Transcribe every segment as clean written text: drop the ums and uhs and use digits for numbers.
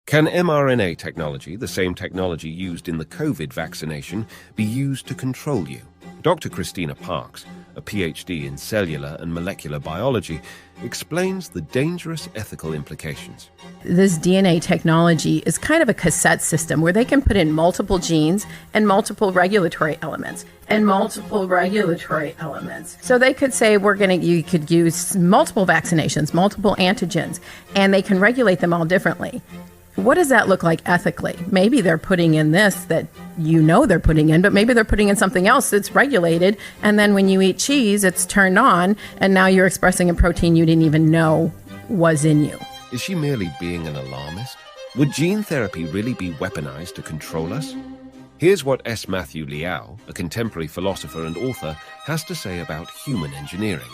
Can mRNA technology, the same technology used in the COVID vaccination, be used to control you? Dr. Christina Parks, a PhD in cellular and molecular biology, explains the dangerous ethical implications. This DNA technology is kind of a cassette system where they can put in multiple genes and multiple regulatory elements. So they could say you could use multiple vaccinations, multiple antigens, and they can regulate them all differently. What does that look like ethically? Maybe they're putting in this that they're putting in, but maybe they're putting in something else that's regulated, and then when you eat cheese, it's turned on, and now you're expressing a protein you didn't even know was in you. Is she merely being an alarmist? Would gene therapy really be weaponized to control us? Here's what S. Matthew Liao, a contemporary philosopher and author, has to say about human engineering.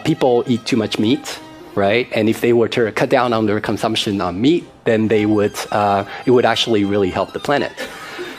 People eat too much meat, right? And if they were to cut down on their consumption on meat, then it would actually really help the planet.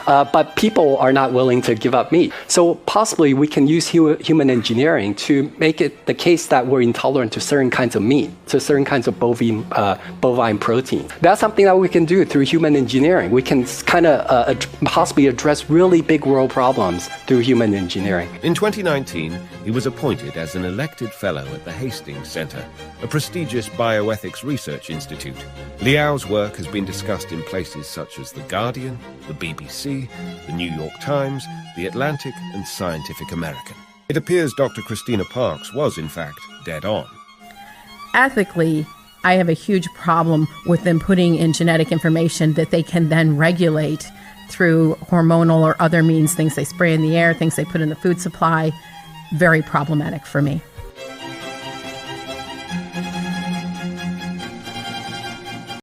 But people are not willing to give up meat. So possibly we can use human engineering to make it the case that we're intolerant to certain kinds of meat, to certain kinds of bovine protein. That's something that we can do through human engineering. We can kind of possibly address really big world problems through human engineering. In 2019, he was appointed as an elected fellow at the Hastings Center, a prestigious bioethics research institute. Liao's work has been discussed in places such as The Guardian, the BBC, the New York Times, The Atlantic, and Scientific American. It appears Dr. Christina Parks was, in fact, dead on. Ethically, I have a huge problem with them putting in genetic information that they can then regulate through hormonal or other means, things they spray in the air, things they put in the food supply. Very problematic for me.